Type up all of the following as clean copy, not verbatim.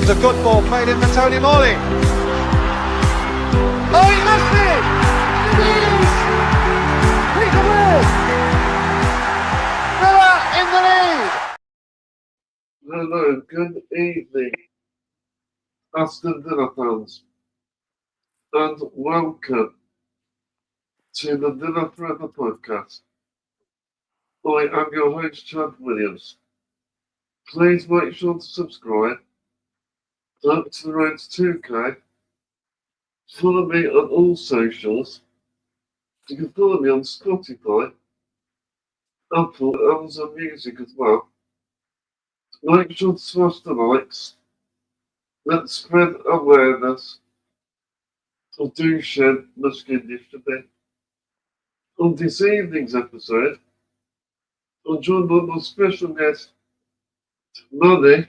a good ball played in for Tony Morley. Oh, he missed it! It is! Peter Ward! Villa in the lead! Hello, good evening, Aston Villa fans, and welcome to the Villa Forever podcast. I am your host, Chad Williams. Please make sure to subscribe, up to the road to 2K, follow me on all socials. You can follow me on Spotify, Apple, Amazon Music as well. Make sure to smash the likes. Let's spread awareness of Douche Muskin yesterday. On this evening's episode, I'm joined by my special guest, Maani,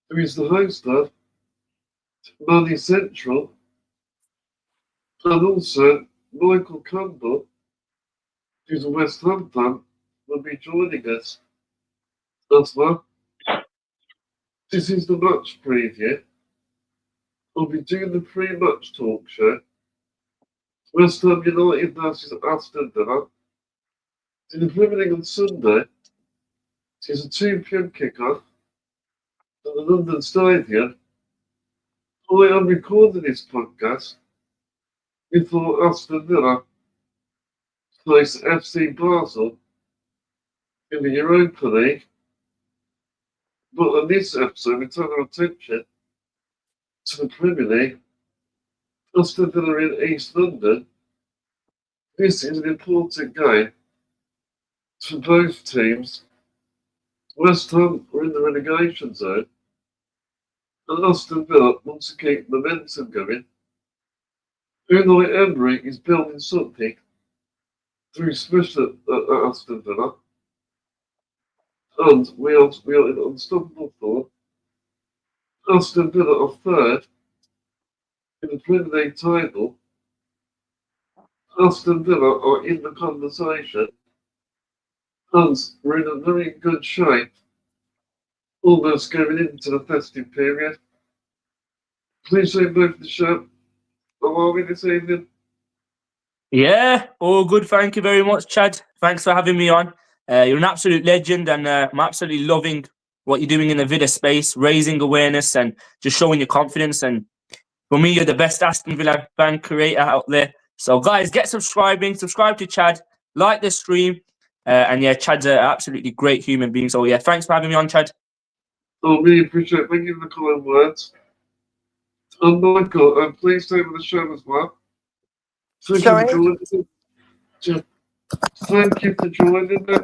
who is the host of Maani Central, and also Michael Campbell, who's a West Ham fan, will be joining us as well. This is the match preview. I'll be doing the pre-match talk show. West Ham United versus Aston Villa. In the Premier League on Sunday, it's a 2 p.m. kickoff at the London Stadium. I am recording this podcast before Aston Villa face FC Basel in the Europa League. But on this episode, we turn our attention to the Premier League. Aston Villa in East London. This is an important game for both teams. West Ham are in the relegation zone, and Aston Villa want to keep momentum going. Unai Emery is building something through special at Aston Villa, and we are in unstoppable form. Aston Villa are third in the Premier League title. Aston Villa are in the conversation, and we're in a very good shape, almost going into the festive period. Please say both the show. How are we this evening? Yeah, all good. Thank you very much, Chad. Thanks for having me on. You're an absolute legend, and I'm absolutely loving what you're doing in the Villa space, raising awareness and just showing your confidence. And for me, you're the best Aston Villa fan creator out there. So, guys, get subscribing, subscribe to Chad, like the stream. And yeah, Chad's an absolutely great human being. So, yeah, thanks for having me on, Chad. I really appreciate it. Thank you for the kind words. And Michael, please stay with the show as well. Thank you for joining me.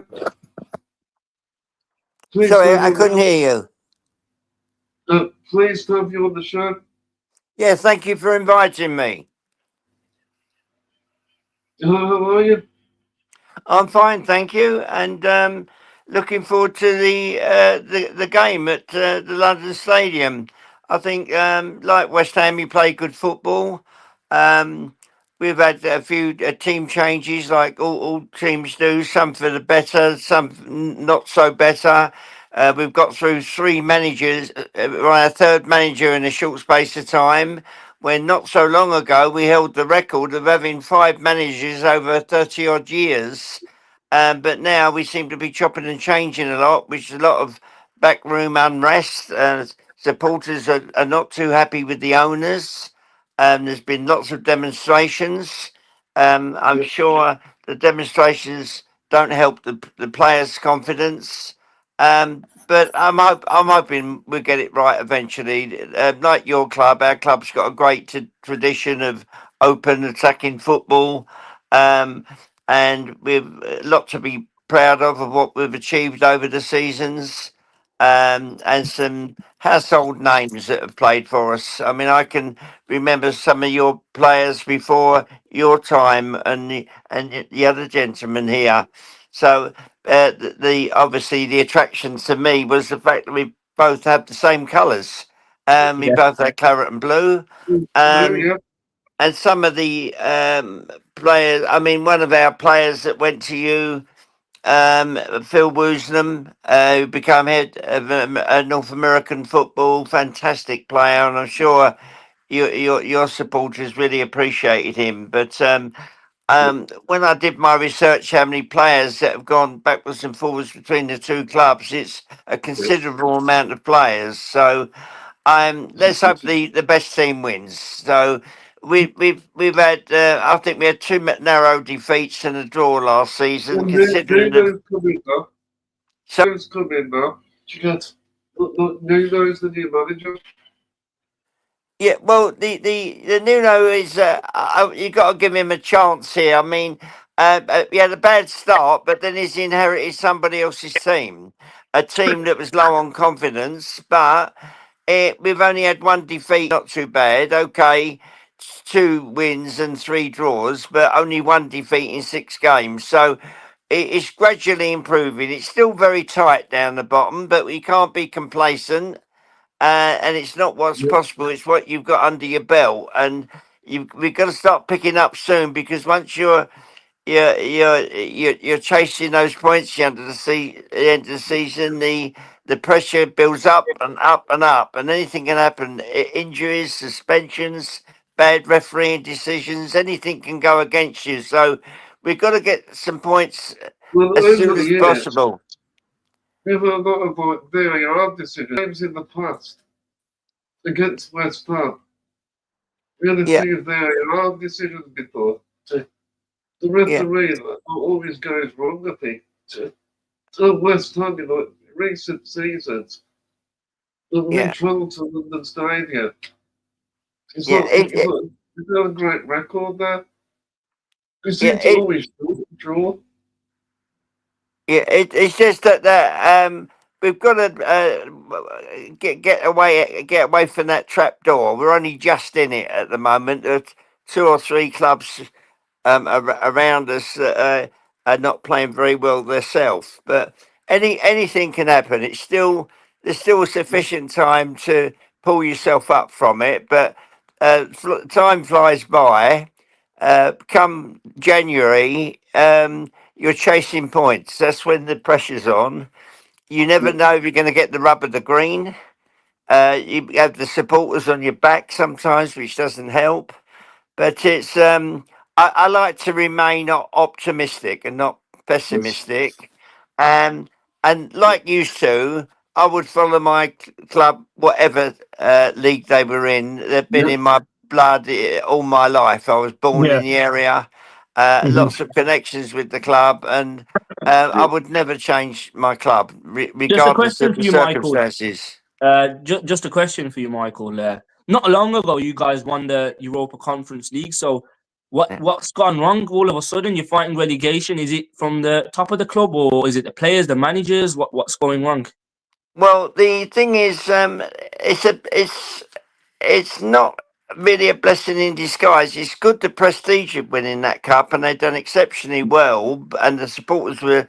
Sorry, I couldn't hear you. Pleased to have you on the show. Yeah, thank you for inviting me. How are you? I'm fine, thank you, and looking forward to the game at the London Stadium. I think, like West Ham, we play good football. We've had a few team changes, like all teams do. Some for the better, some not so better. We've got through 3 managers, our third manager in a short space of time, when not so long ago we held the record of having 5 managers over 30 odd years. But now we seem to be chopping and changing a lot, which is a lot of backroom unrest. Supporters are not too happy with the owners. There's been lots of demonstrations. I'm sure the demonstrations don't help the players' confidence. But I'm hoping we'll get it right eventually. Like your club, our club's got a great tradition of open attacking football. And we've a lot to be proud of what we've achieved over the seasons. And some household names that have played for us. I mean, I can remember some of your players before your time, and the other gentleman here. So the obviously the attraction to me was the fact that we both had the same colours. We both had claret and blue. And some of the players. I mean, one of our players that went to you. Phil Woosnam, who became head of North American football, fantastic player, and I'm sure your supporters really appreciated him. But when I did my research, how many players that have gone backwards and forwards between the two clubs, it's a considerable amount of players. So let's hope the best team wins. So we've had I think we had two narrow defeats and a draw last season. Considering Nuno's coming up. So- Nuno's coming up. You got Nuno's the new manager. yeah, well, the Nuno is you got to give him a chance here. I mean, he had a bad start, but then he's inherited somebody else's team, a team that was low on confidence. But we've only had one defeat, not too bad. Okay, 2 wins and 3 draws, but only one defeat in 6 games. So it's gradually improving. It's still very tight down the bottom, but we can't be complacent. And it's not what's possible; it's what you've got under your belt, and we've got to start picking up soon because once you're chasing those points the end of the season, the pressure builds up and up and up, and anything can happen. Injuries, suspensions, bad refereeing decisions, anything can go against you. So we've got to get some points Well, as over soon the as years, possible. we've had a lot of very hard decisions. Games in the past against West Ham. We had a Yeah. few very hard decisions before. The Yeah. referee always goes wrong, I think. So West Ham, recent seasons, when we Yeah. travel to London Stadium, it's Yeah, got a great record there. We seem Yeah, to it- always draw. Yeah, it's just that we've got to get away from that trap door. We're only just in it at the moment. There's 2 or 3 clubs around us that are not playing very well themselves. But anything can happen. There's still sufficient time to pull yourself up from it. But time flies by. Come January, you're chasing points. That's when the pressure's on. You never know if you're going to get the rub of the green. You have the supporters on your back sometimes, which doesn't help. But it's I like to remain optimistic and not pessimistic. And like used to, I would follow my club, whatever league they were in. They've been in my blood all my life. I was born in the area, lots of connections with the club, and I would never change my club, Just a regardless question of for the you, Michael. circumstances. Just a question for you, Michael. Not long ago, you guys won the Europa Conference League. So, what's gone wrong? All of a sudden, you're fighting relegation. Is it from the top of the club, or is it the players, the managers? What's going wrong? Well, the thing is, it's not really a blessing in disguise. It's good the prestige of winning that cup, and they've done exceptionally well, and the supporters were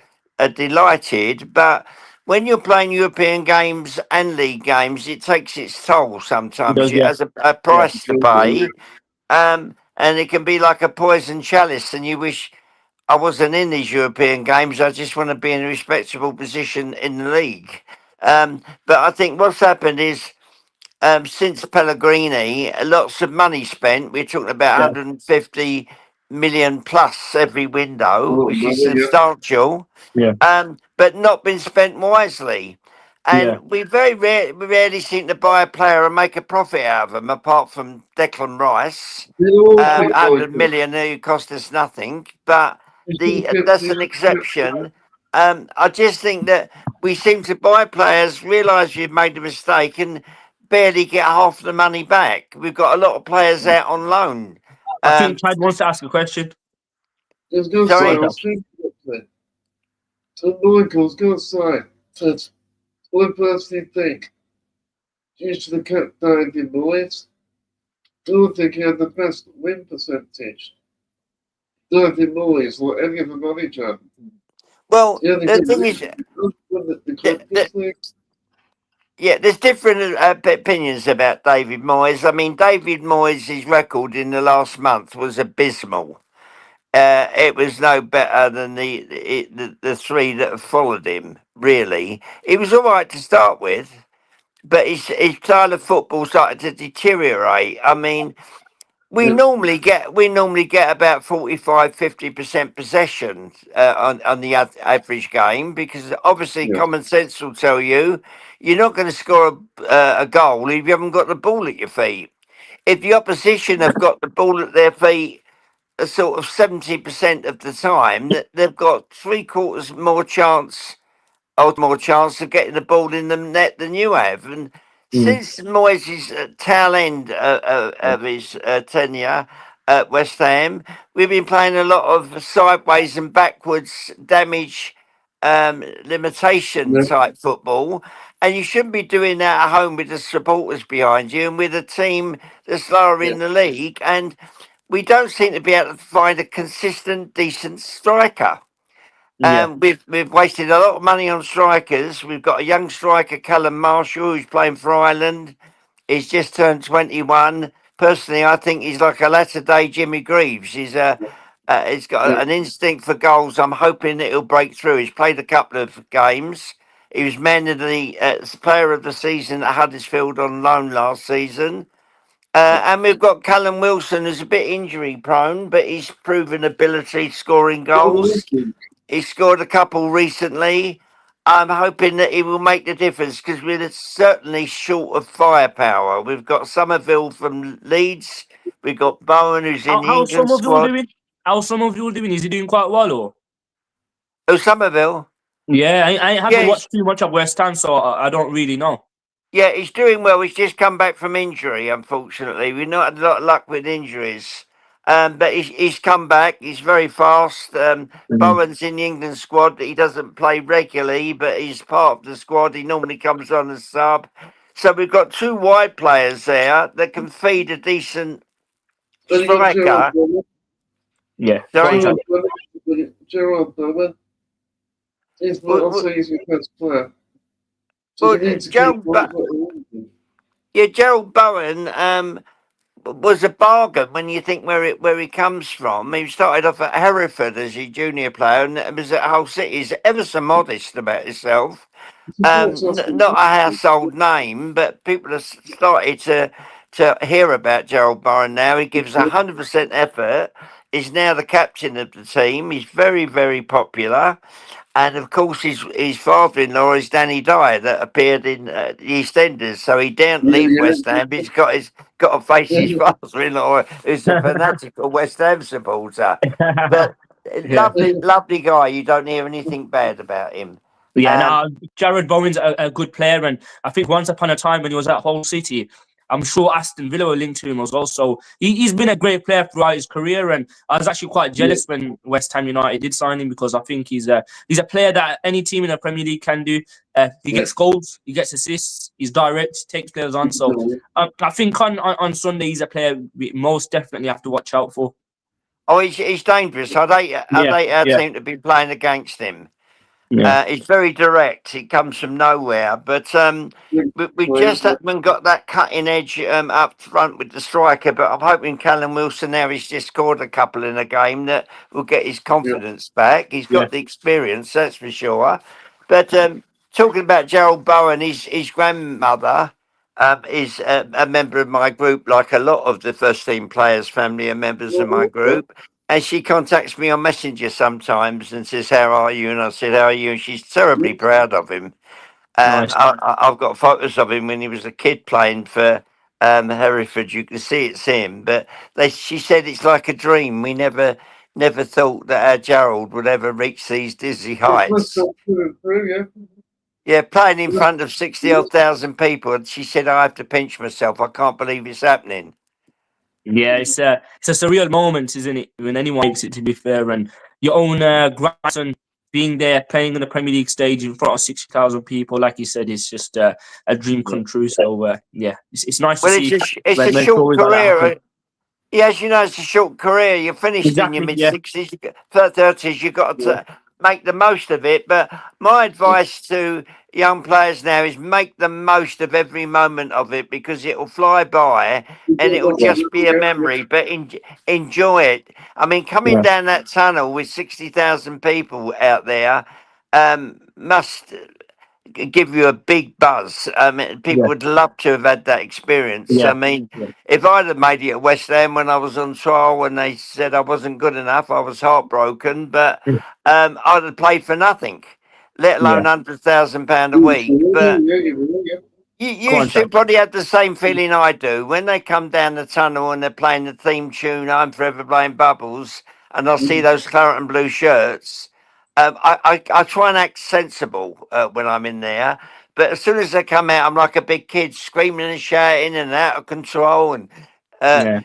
delighted. But when you're playing European games and league games, it takes its toll sometimes. It has a price to pay, and it can be like a poison chalice, and you wish I wasn't in these European games. I just want to be in a respectable position in the league. But I think what's happened is since Pellegrini, lots of money spent. We're talking about 150 million plus every window, which is substantial. Yeah. But not been spent wisely. And we rarely seem to buy a player and make a profit out of them, apart from Declan Rice, 100 million who cost us nothing. But that's an exception. I just think that we seem to buy players, realise you've made a mistake, and barely get half the money back. We've got a lot of players out on loan. I think Chad wants to ask a question. There's no Sorry? say, I was thinking of that. So Michael's going to say that I personally think, due to the kept David Moyes, I don't think he had the best win percentage. David Moyes or any other manager. Well, Yeah, the thing is, there's different opinions about David Moyes. I mean, David Moyes' record in the last month was abysmal. it was no better than the three that have followed him. Really, he was all right to start with, but his style of football started to deteriorate. I mean, we Yeah. normally get about 45-50% possession on the average game, because obviously Yeah. common sense will tell you you're not going to score a goal if you haven't got the ball at your feet. If the opposition have got the ball at their feet a sort of 70% of the time, that they've got three quarters more chance of getting the ball in the net than you have. And Mm. since Moyes' tail end of his tenure at West Ham, we've been playing a lot of sideways and backwards damage limitation Yeah. type football. And you shouldn't be doing that at home with the supporters behind you and with a team that's lower Yeah. in the league. And we don't seem to be able to find a consistent, decent striker. Yeah. We've wasted a lot of money on strikers. We've got a young striker, Callum Marshall, who's playing for Ireland. He's just turned 21. Personally, I think he's like a latter day Jimmy Greaves. He's got Yeah. an instinct for goals. I'm hoping that he'll break through. He's played a couple of games. He was man of the player of the season at Huddersfield on loan last season. And we've got Callum Wilson, who's a bit injury prone, but he's proven ability scoring goals. He scored a couple recently. I'm hoping that he will make the difference, because we're certainly short of firepower. We've got Somerville from Leeds. We've got Bowen, who's in the How's England Somerville squad. doing? How's Somerville doing? Is he doing quite well, or? Oh, Somerville. Yeah, I haven't Yeah, watched too much of West Ham, so I don't really know. yeah, he's doing well. He's just come back from injury, unfortunately. We've not had a lot of luck with injuries. But he's come back. He's very fast. Mhm. Bowen's in the England squad. He doesn't play regularly, but he's part of the squad. He normally comes on as sub. So we've got two wide players there that can feed a decent Then you got Gerald striker. Bowen. Yeah, go on, Sorry? Chad. Gerald Bowen. He's not, Well, I'll well, say he's your best player. So well, you need to keep Gerald Bowen was a bargain when you think where he comes from. He started off at Hereford as a junior player and was at Hull City. He's ever so modest about himself. Not a household name, but people have started to hear about Gerald Bowen now. He gives 100% effort. He's now the captain of the team. He's very, very popular. And of course, his father-in-law is Danny Dyer, that appeared in the EastEnders. So he daren't leave West Ham. He's got to face his father-in-law, who's a fanatical West Ham supporter. But Yeah. lovely guy. You don't hear anything bad about him. Yeah, Um, now Jared Bowen's a good player, and I think once upon a time when he was at Hull City, I'm sure Aston Villa were linked to him as well. So he's been a great player throughout his career, and I was actually quite jealous when West Ham United did sign him, because I think he's a player that any team in the Premier League can do. He gets goals, he gets assists, he's direct, takes players on. So I think on Sunday he's a player we most definitely have to watch out for. oh, he's dangerous. I'd hate our Yeah, team to be playing against him. yeah. It's very direct. It comes from nowhere. But we just haven't got that cutting edge up front with the striker. But I'm hoping Callum Wilson, now he's just scored a couple in a game, that will get his confidence back. He's got the experience, that's for sure. But talking about Gerald Bowen, his grandmother is a member of my group, like a lot of the first team players' family are members of my group. And she contacts me on Messenger sometimes and says, "How are you?" And I said, "How are you?" And she's terribly proud of him. Nice. I've got photos of him when he was a kid playing for Hereford. You can see it's him. But she said it's like a dream. We never thought that our Gerald would ever reach these dizzy heights. Yeah, playing in front of 60,000 odd people. And she said, "I have to pinch myself. I can't believe it's happening." Yeah, it's a surreal moment, isn't it? When anyone makes it, to be fair, and your own grandson being there playing in the Premier League stage in front of 60,000 people, like you said, is just a dream come true. So yeah, it's nice to Well, see it's a when short stories like that happen. career. Yeah, as you know, it's a short career. You're finished in your Exactly. Yeah. mid-60s, 30s. You've got to make the most of it. But my advice to young players now is make the most of every moment of it, because it'll fly by and it'll just be a memory. But enjoy it. I mean, coming Yeah. down that tunnel with 60,000 people out there must give you a big buzz. I mean, people Yeah. would love to have had that experience. I Yeah. mean, Yeah. if I'd have made it at West Ham when I was on trial and they said I wasn't good enough, I was heartbroken. But I'd have played for nothing, let alone Yeah. £100,000 a week. But Go you on, Chad. two probably had the same feeling I do when they come down the tunnel and they're playing the theme tune "I'm Forever Blowing Bubbles," and I see those claret and blue shirts. I try and act sensible when I'm in there, but as soon as they come out, I'm like a big kid, screaming and shouting and out of control. And uh, Yeah.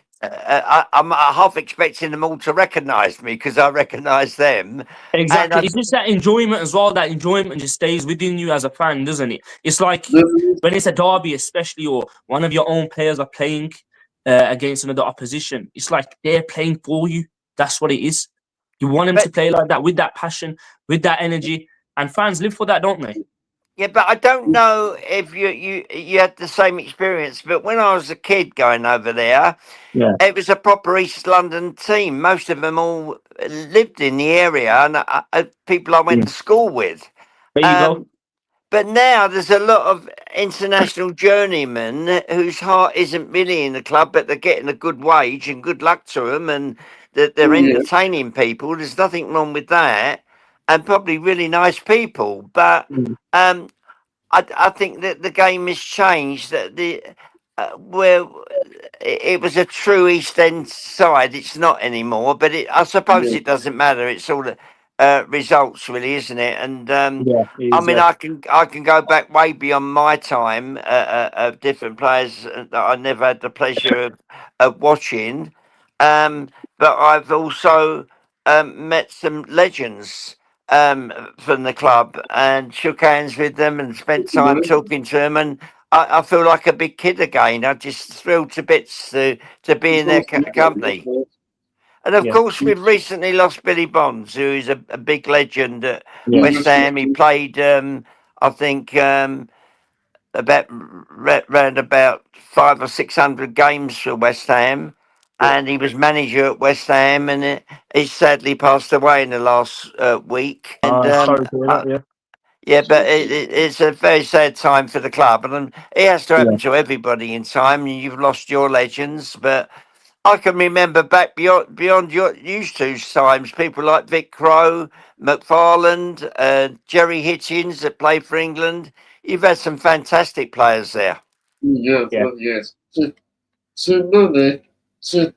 I'm half expecting them all to recognise me because I recognise them. And Exactly. It's just that enjoyment as well. That enjoyment just stays within you as a fan, doesn't it? It's like when it's a derby, especially, or one of your own players are playing against another opposition. It's like they're playing for you. That's what it is. You want them to play like that, with that passion, with that energy, and fans live for that, don't they? Yeah, but I don't know if you had the same experience. But when I was a kid going over there, Yeah. it was a proper East London team. Most of them all lived in the area, and people I went Yeah. to school with. There you go. But now there's a lot of international journeymen whose heart isn't really in the club, but they're getting a good wage, and good luck to them, and that they're entertaining people. There's nothing wrong with that, and probably really nice people. But Mm. I think that the game has changed. That the where it was a true East End side, it's not anymore. But I suppose it doesn't matter. It's all results, really, isn't it? And Yeah, it I is. mean, Yeah. I can go back way beyond my time of different players that I never had the pleasure of watching. Um, but I've also met some legends from the club and shook hands with them and spent time talking to them. And I feel like a big kid again. I'm just thrilled to bits to be in their company. And of Yeah. course, we've recently lost Billy Bonds, who is a big legend at Yeah. West Ham. He played, I think, round about 500 or 600 games for West Ham, and he was manager at West Ham, and he sadly passed away in the last week. And Sorry to hear that. Yeah. yeah, but it's a very sad time for the club, and it has to Yeah. happen to everybody in time. You've lost your legends, but I can remember back beyond your used to times, people like Vic Crowe, McFarland, Jerry Hitchens that played for England. You've had some fantastic players there. Yeah, Yeah. well, yes. So Maani, so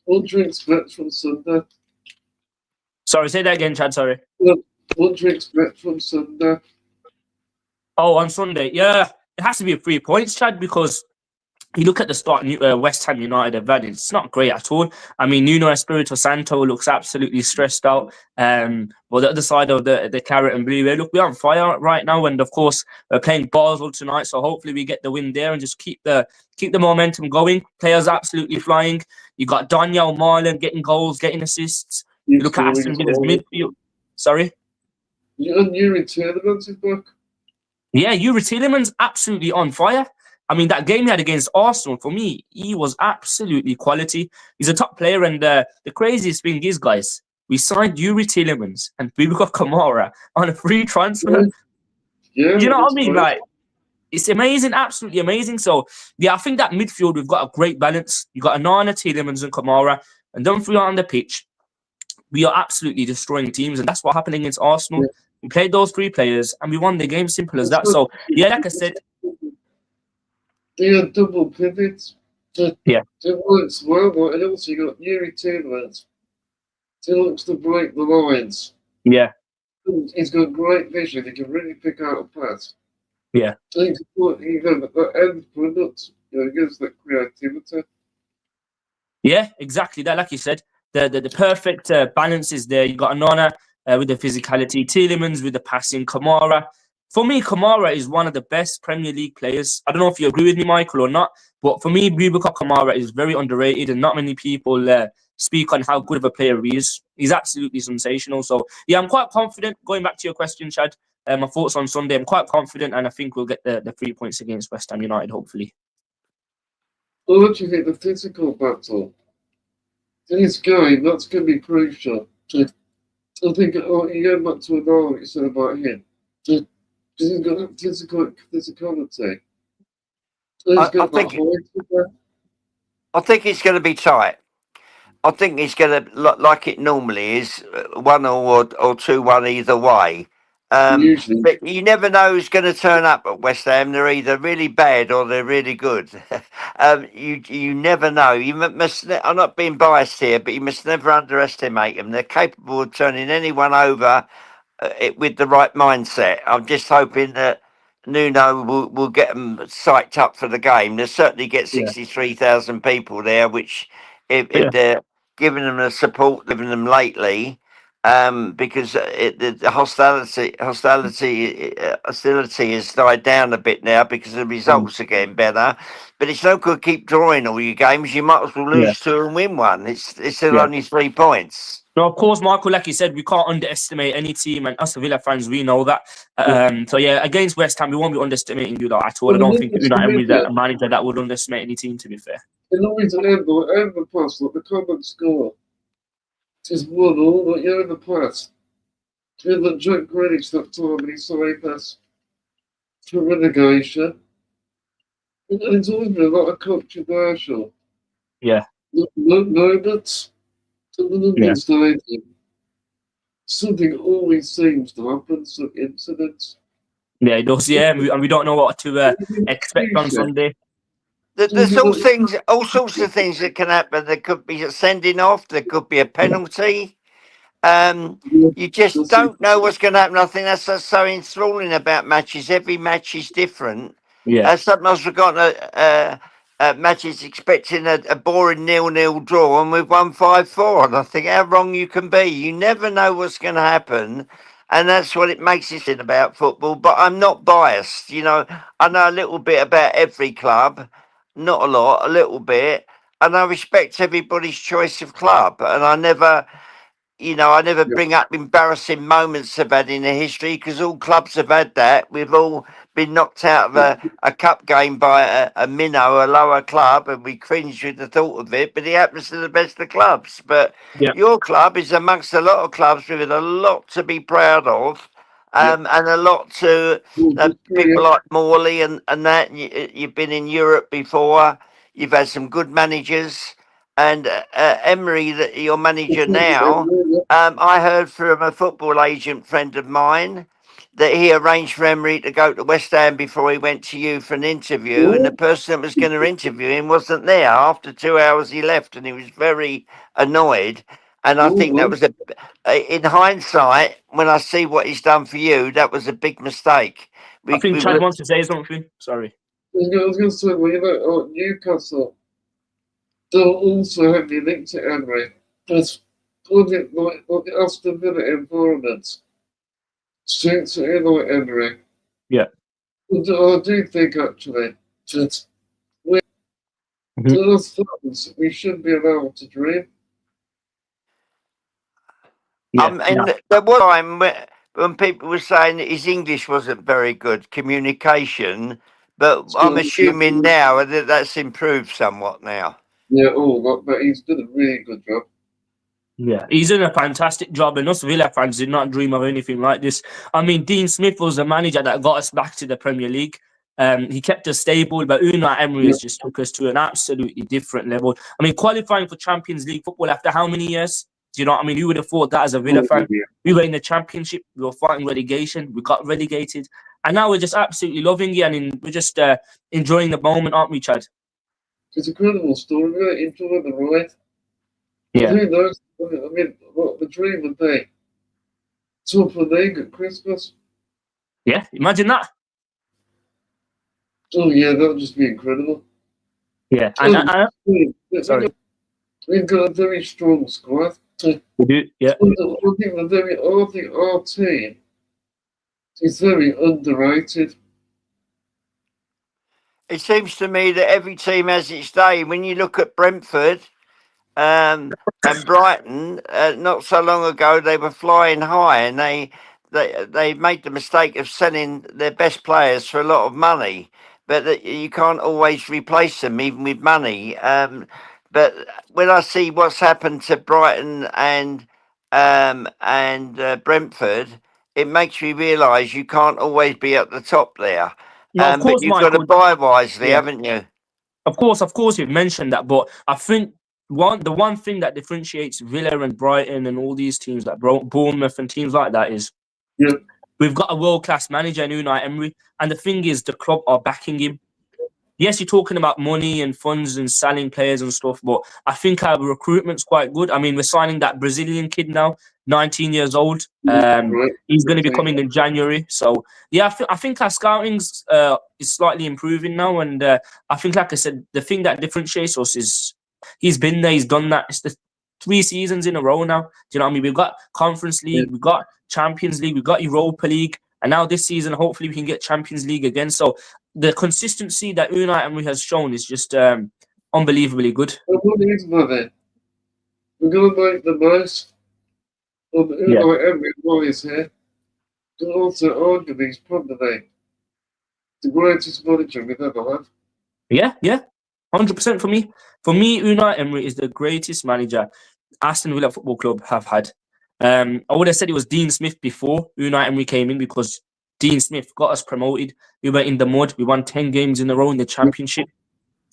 all drinks back from Sunday. Sorry, say that again, Chad. Sorry. What drinks back from Sunday? Oh, on Sunday, yeah, it has to be 3 points, Chad, because you look at the start, West Ham United have had, it's not great at all. I mean, Nuno Espirito Santo looks absolutely stressed out. But the other side of the carrot and blue, look, we're on fire right now, and of course we're playing Basel tonight, so hopefully we get the win there and just keep the momentum going. Players absolutely flying. You got Daniel Marlon getting goals, getting assists. You look at Aston Villa's midfield. Sorry. And Emery Tielemans is back. Yeah, Tielemans absolutely on fire. I mean, that game he had against Arsenal, for me, he was absolutely quality. He's a top player, and the craziest thing is, guys, we signed Tielemans and Boubacar Kamara on a free transfer. Yeah, You know what I that's mean? right. Like, it's amazing, absolutely amazing. So, yeah, I think that midfield, we've got a great balance. You've got Onana, Tielemans, and Kamara, and them three on the pitch. We are absolutely destroying teams, and that's what happened against Arsenal. Yeah. We played those three players, and we won the game. Simple as that. So, yeah, like I said, They had double pivots. Yeah. It works well, and also you got Emery Tielemans. He looks to break the lines. yeah, He's got great vision. He can really pick out a pass. Yeah. He's even the end product, gives that creativity. yeah, exactly that. Like you said, the perfect balance is there. You got Onana with the physicality, Tielemans with the passing, Kamara. For me, Kamara is one of the best Premier League players. I don't know if you agree with me, Michael, or not, but for me, Boubacar Kamara is very underrated, and not many people speak on how good of a player he is. He's absolutely sensational. So yeah, I'm quite confident. Going back to your question, Chad, my thoughts on Sunday, I'm quite confident, and I think we'll get the 3 points against West Ham United, hopefully. Well, what do you think the physical battle? In this game, that's going to be crucial. I think, you go back to what you said about him. Because he's got that physicality. I think it's going to be tight. I think it's going to, like it normally is, 1-1 or 2-1 either way. Usually. But you never know who's going to turn up at West Ham. They're either really bad or they're really good. You never know. You must. I'm not being biased here, but you must never underestimate them. They're capable of turning anyone over with the right mindset. I'm just hoping that Nuno will get them psyched up for the game. They'll certainly get 63,000 people there, which if they're giving them the support given them lately, because the hostility has died down a bit now because the results are getting better. But it's no good keep drawing all your games. You might as well lose two and win one. It's still only 3 points. No, of course, Michael, like you said, we can't underestimate any team, and us Villa fans, we know that. So yeah, against West Ham, we won't be underestimating you at all. I don't think Emery's a manager that would underestimate any team, to be fair. And always end the pass, like the common score. It's 1-1, like in the past. In the Jack Grealish that time, and he saved us for relegation. And it's always been a lot of controversial. Yeah. Moments to the London Stadium. Something always seems to happen, some incidents. Yeah, it does, and we don't know what to expect on Sunday. There's all sorts of things that can happen. There could be a sending off. There could be a penalty. You just don't know what's going to happen. I think that's so enthralling about matches. Every match is different. Yeah. Sometimes we've got matches expecting a boring 0-0 draw, and we've won 5-4. And I think how wrong you can be. You never know what's going to happen. And that's what it makes it about football. But I'm not biased. You know, I know a little bit about every club. Not a lot, a little bit. And I respect everybody's choice of club. And I never bring up embarrassing moments they've had in the history, because all clubs have had that. We've all been knocked out of a cup game by a minnow, a lower club, and we cringe with the thought of it. But it happens to the best of clubs. But your club is amongst a lot of clubs with a lot to be proud of, and a lot to people like Morley and that. You've been in Europe before. You've had some good managers. And Emery, your manager now, I heard from a football agent friend of mine that he arranged for Emery to go to West Ham before he went to you for an interview, and the person that was going to interview him wasn't there. After 2 hours he left, and he was very annoyed. And I think that was in hindsight, when I see what he's done for you, that was a big mistake. I think Chad wants to say something. Sorry. I was going to say, Newcastle don't also have the link to Emery. That's like the Aston Villa environment. Straight to Emery. Yeah. I do think actually that those fans, we shouldn't be allowed to dream. There was a time when people were saying that his English wasn't very good, communication, but I'm assuming now that that's improved somewhat now. Yeah, but he's done a really good job. Yeah, he's done a fantastic job, and us Villa fans did not dream of anything like this. I mean, Dean Smith was the manager that got us back to the Premier League. He kept us stable, but Unai Emery has just took us to an absolutely different level. I mean, qualifying for Champions League football after how many years? Do you know what I mean? Who would have thought that as a Villa fan? We were in the Championship, we were fighting relegation, we got relegated, and now we're just absolutely loving it, and we're just enjoying the moment, aren't we, Chad? It's a incredible story. Really enjoy the ride. Yeah. Who knows? I mean, what the dream would be? Top of the league at Christmas. Yeah, imagine that. Oh yeah, that would just be incredible. Yeah, sorry. We've got a very strong squad. We do, yeah. I think our team is very underrated. It seems to me that every team has its day. When you look at Brentford, and Brighton, not so long ago, they were flying high, and they made the mistake of selling their best players for a lot of money, but you can't always replace them even with money. But when I see what's happened to Brighton and Brentford, it makes me realise you can't always be at the top there. No, of But course, you've got to Michael. buy wisely, Yeah. haven't you? Of course, you've mentioned that, but I think the one thing that differentiates Villa and Brighton and all these teams like Bournemouth and teams like that is Yeah. we've got a world-class manager in Unai Emery, and the thing is, the club are backing him. Yes, you're talking about money and funds and selling players and stuff, but I think our recruitment's quite good. I mean, we're signing that Brazilian kid now, 19 years old. Right. He's going to be coming in January. So, yeah, I think our scouting's is slightly improving now. And I think, like I said, the thing that differentiates us is he's been there, he's done that. It's the 3 seasons in a row now. Do you know what I mean? We've got Conference League, we've got Champions League, we've got Europa League. And now this season, hopefully we can get Champions League again. So the consistency that Unai Emery has shown is just unbelievably good. What is money? We're going to make the most of Unai Emery while he's here. And also argue he's probably the greatest manager we've ever had. Yeah, 100% for me. For me, Unai Emery is the greatest manager Aston Villa Football Club have had. I would have said it was Dean Smith before Unai Emery came in because Dean Smith got us promoted. We were in the mud. We won 10 games in a row in the Championship.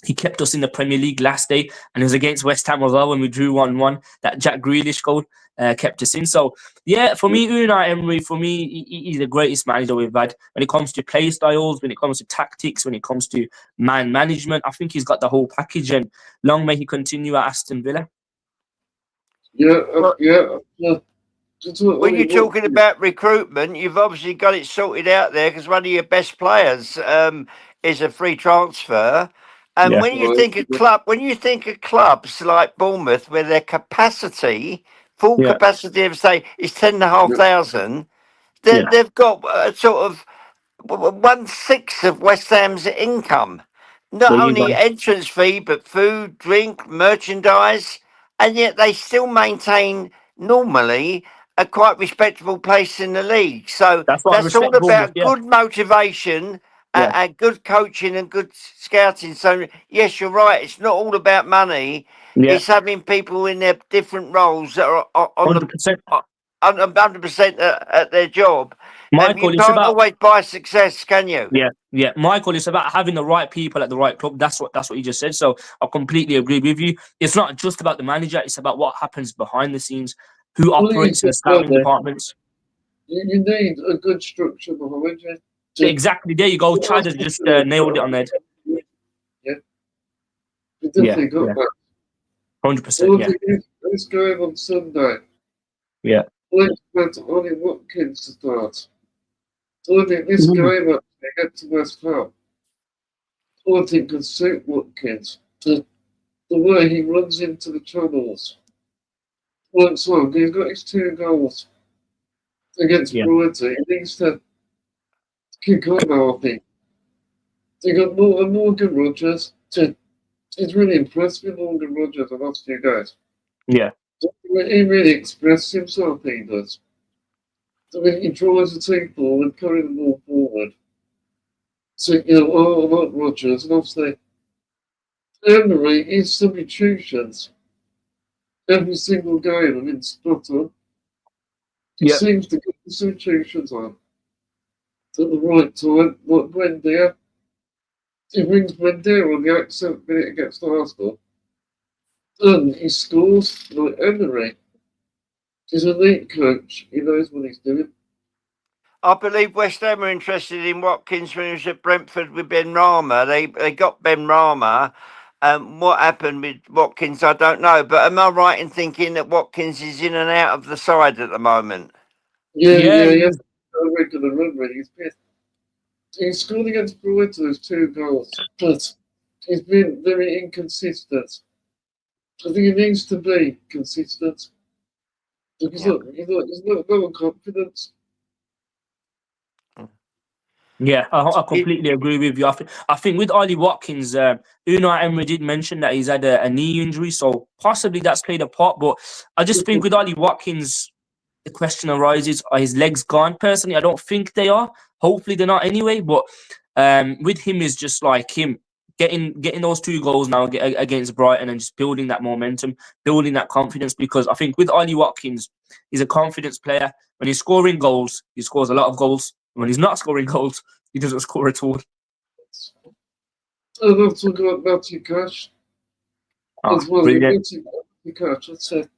He kept us in the Premier League last day, and it was against West Ham as well when we drew 1-1. That Jack Grealish goal kept us in. So, yeah, for me, Unai Emery, he's the greatest manager we've had. When it comes to play styles, when it comes to tactics, when it comes to man management, I think he's got the whole package, and long may he continue at Aston Villa. Yeah. When you're talking about recruitment, you've obviously got it sorted out there because one of your best players is a free transfer. And when you think of clubs like Bournemouth, where their capacity, full capacity of say is 10,500, they've got sort of 1/6 of West Ham's income. Not There you only go. entrance fee, but food, drink, merchandise, and yet they still maintain normally a quite respectable place in the league. So That's why I that's all respect Bournemouth. about good motivation and good coaching and good scouting. So yes, you're right. It's not all about money. Yeah, It's having people in their different roles that are on the 100%. 100% at their job. You Michael, it's can't about always buy success, can you? yeah. Michael, it's about having the right people at the right club. That's what you just said. So I completely agree with you. It's not just about the manager. It's about what happens behind the scenes, who operates in the scouting departments. You need a good structure behind you. Exactly. There you go. Chad has just nailed it on the head. Yeah. You definitely got that. 100%. Yeah. Let's go on Sunday. Yeah. Let's let Ollie Watkins to start. So I think this game up against West Ham, I think could suit Watkins. The way he runs into the channels. Works well. He's got his 2 goals against Brighton. He needs to kick on now, I think. They got Morgan Rogers. He's really impressed with Morgan Rogers the last few days. Yeah. He really expressed himself, he does. I mean, he draws the team forward, carry the ball forward. So, I like Rogers, and obviously, Emery is substitutions. Every single game, I mean, spot on. He seems to get the substitutions on at the right time. Like Buendia, he brings Buendia on the 87th minute against Arsenal. And he scores like Emery. He's an elite coach. He knows what he's doing. I believe West Ham are interested in Watkins when he was at Brentford with Ben Rama. They got Ben Rama. What happened with Watkins, I don't know. But am I right in thinking that Watkins is in and out of the side at the moment? Yeah. I went to the run when he's pissed. He scored against Brighton those 2 goals, but he's been very inconsistent. I think he needs to be consistent. He's not confident. Yeah, I completely agree with you. I think with Ollie Watkins, Nuno Emery did mention that he's had a knee injury, so possibly that's played a part. But I just think with Ollie Watkins, the question arises: are his legs gone? Personally, I don't think they are. Hopefully, they're not anyway. But with him is just like him getting those 2 goals now against Brighton and just building that momentum, building that confidence. Because I think with Ollie Watkins, he's a confidence player. When he's scoring goals, he scores a lot of goals. When he's not scoring goals, he doesn't score at all. And also got Matty Cash Oh, as well. brilliant. Matty Cash, that's it.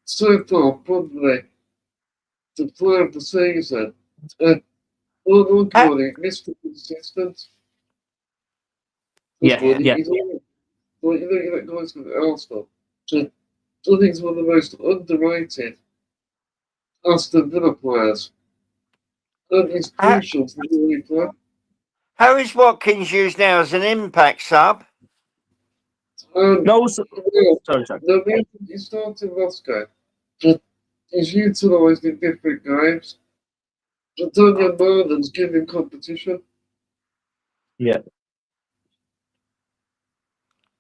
So far, probably the player of the season. And all Ha- good, Mr. Consistent. Yeah, yeah. He's always, well, you know, that guy's from Arsenal. So I think he's one of the most underrated Aston Villa players. And he's ha- crucial to the way we play. How is Watkins used now as an impact sub? No, Well, sorry. the reason he started last game, but he's utilised in different games. But Daniel Marden's giving competition. Yeah.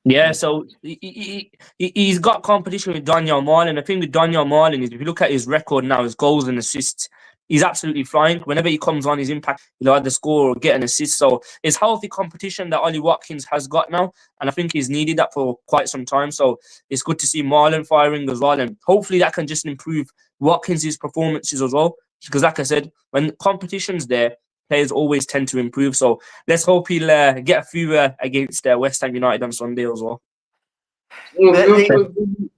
Yeah, so he's got competition with Daniel Marlin. The thing with Daniel Marlin is if you look at his record now, his goals and assists, he's absolutely flying. Whenever he comes on, his impact, he'll either score or get an assist. So it's healthy competition that Ollie Watkins has got now, and I think he's needed that for quite some time. So it's good to see Marlin firing as well, and hopefully that can just improve Watkins' performances as well. Because like I said, when competition's there, players always tend to improve. So let's hope he'll get a few against West Ham United on Sunday as well. Well, The-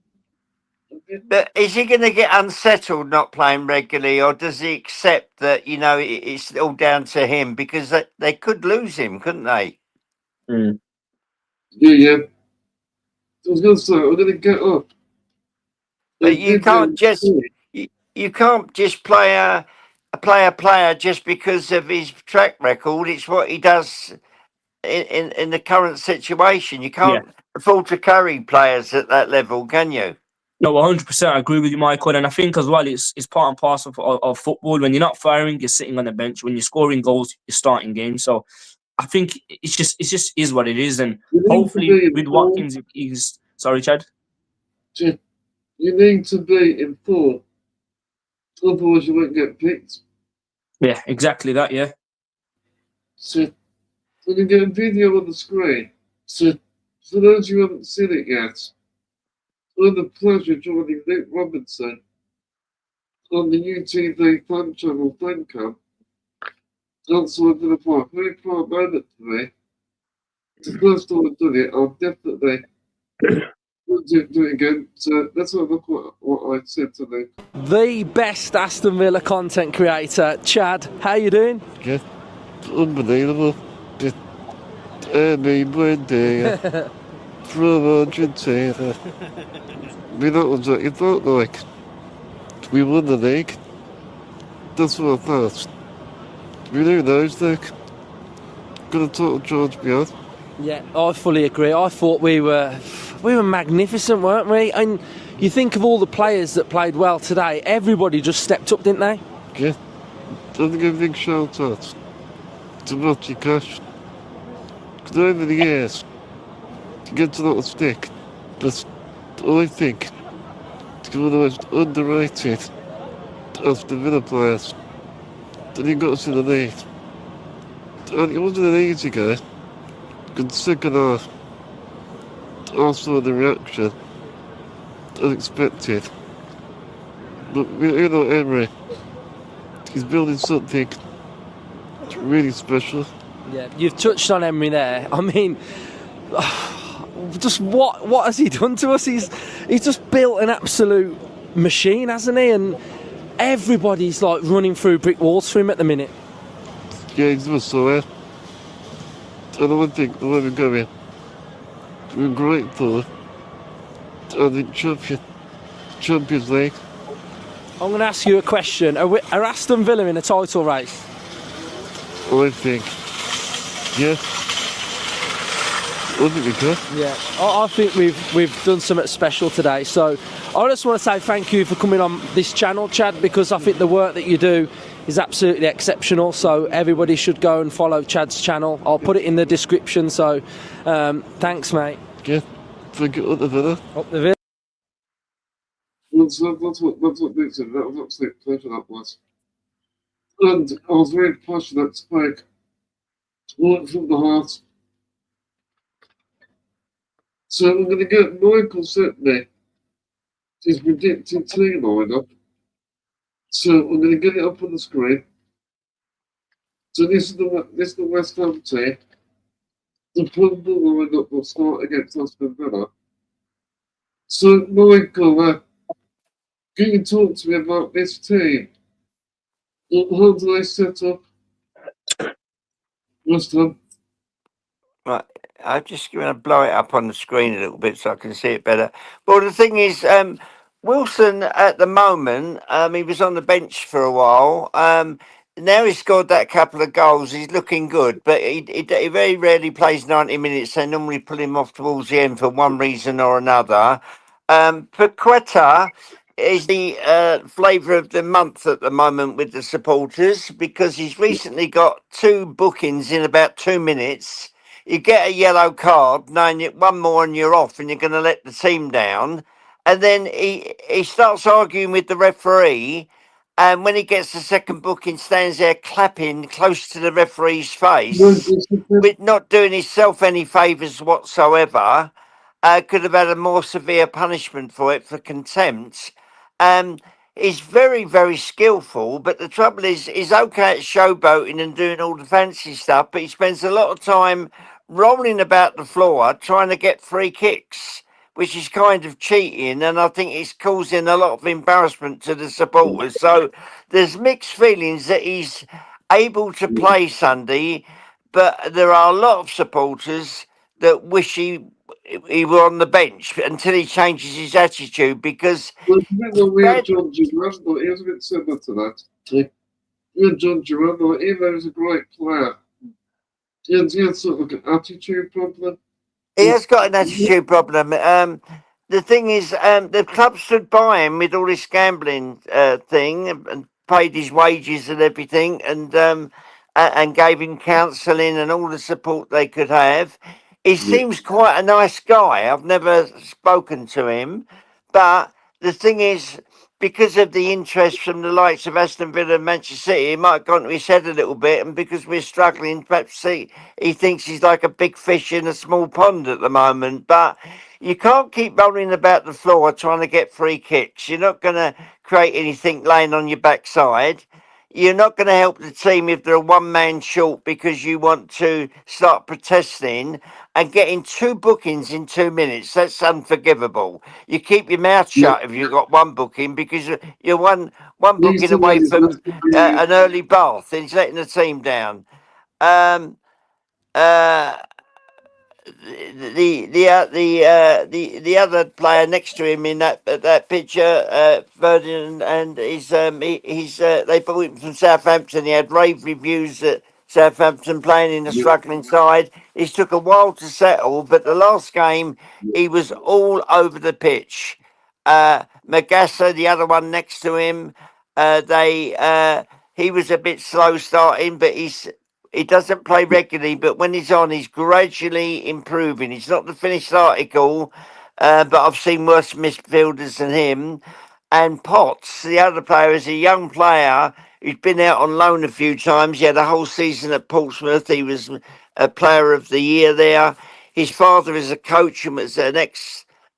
But is he going to get unsettled not playing regularly, or does he accept that, it's all down to him? Because they could lose him, couldn't they? yeah. I was going to say, I'm going to get up. But you can't just play a player just because of his track record. It's what he does in the current situation. You Yeah. can't afford to carry players at that level, can you? No, 100%. I agree with you, Michael. And I think as well, it's part and parcel of football. When you're not firing, you're sitting on the bench. When you're scoring goals, you're starting games. So I think it's just is what it is. And hopefully with Watkins, he's sorry, Chad. You need to be in form, otherwise you won't get picked. Yeah, exactly that. Yeah. So when you get a video on the screen, so for those who haven't seen it yet, I had the pleasure joining Nick Robinson on the UTV fan channel Fancam. That's what I'm going to play. A very proud moment for me. It's the first time I've done it. I'll definitely do it again. So let's have a look what I said today. The best Aston Villa content creator, Chad. How you doing? Yeah, unbelievable. Just Emery Monday from Argentina. I mean, that was it felt like we won the league. That's what I thought. I mean, who knows, Nick? Got a total charge beyond. Yeah, I fully agree. I thought we were magnificent, weren't we? And you think of all the players that played well today, everybody just stepped up, didn't they? Yeah. Don't give a big shout out to Matty Cash. Because over the years, he gets a lot of stick. But I think he's one of the most underrated Aston Villa players. And he got us in the lead. And it wasn't an easy game. Good second half. Also the reaction. Unexpected. But you know Emery, he's building something really special. Yeah, you've touched on Emery there. I mean, just what has he done to us? He's just built an absolute machine, hasn't he? And everybody's like running through brick walls for him at the minute. Yeah, he's never so well. And I would think the way we're going, we're grateful. I think Champions League. I'm going to ask you a question. Are Aston Villa in a title race? I think, yeah. I think we can. Yeah, I think we've done something special today. So I just want to say thank you for coming on this channel, Chad, because I think the work that you do is absolutely exceptional. So everybody should go and follow Chad's channel. I'll put it in the description. So thanks, mate. Yeah, thank you, up the Villa. Up the Villa. That's what makes it. That was absolute pleasure, that was. And I was very passionate to speak. Right from the heart. So I'm going to get Michael Sitney, his predicted team lineup. So I'm going to get it up on the screen. So this is the West Ham team. The probable lineup will start against Aston Villa. So Michael, can you talk to me about this team? How do they set up West Ham? Right, I'm just going to blow it up on the screen a little bit so I can see it better. Well, the thing is, Wilson at the moment, he was on the bench for a while. Now he's scored that couple of goals. He's looking good, but he very rarely plays 90 minutes. They normally pull him off towards the end for one reason or another. Paqueta is the flavour of the month at the moment with the supporters because he's recently got 2 bookings in about 2 minutes. You get a yellow card, knowing that one more and you're off and you're going to let the team down. And then he starts arguing with the referee. And when he gets the second booking, stands there clapping close to the referee's face, with not doing himself any favours whatsoever. Could have had a more severe punishment for it, for contempt. He's very, very skillful, but the trouble is, he's okay at showboating and doing all the fancy stuff, but he spends a lot of time rolling about the floor trying to get free kicks, which is kind of cheating, and I think it's causing a lot of embarrassment to the supporters. So there's mixed feelings that he's able to play Sunday, but there are a lot of supporters that wish he were on the bench until he changes his attitude, because Well, you know, we had John Girando, he was a bit similar to that. We had John Girando, even though he was a great player, he had sort of like an attitude problem. he has got an attitude problem. The thing is, the club stood by him with all this gambling thing and paid his wages and everything, and gave him counselling and all the support they could have. He seems quite a nice guy. I've never spoken to him, but the thing is, because of the interest from the likes of Aston Villa and Manchester City, he might have gone to his head a little bit, and because we're struggling, perhaps he thinks he's like a big fish in a small pond at the moment. But you can't keep rolling about the floor trying to get free kicks. You're not going to create anything laying on your backside. You're not going to help the team if they're 1 man short because you want to start protesting and getting 2 bookings in 2 minutes. That's unforgivable. You keep your mouth shut if you've got 1 booking, because you're one booking away from an early bath. He's letting the team down. Um, uh, the other player next to him in that picture, Ferdinand, and he's they bought him from Southampton. He had rave reviews at Southampton, playing in a struggling side. He took a while to settle, but the last game he was all over the pitch. Magassa, the other one next to him, he was a bit slow starting, but he doesn't play regularly, but when he's on, he's gradually improving. He's not the finished article, but I've seen worse midfielders than him. And Potts, the other player, is a young player who's been out on loan a few times. He had a whole season at Portsmouth. He was a player of the year there. His father is a coach and was an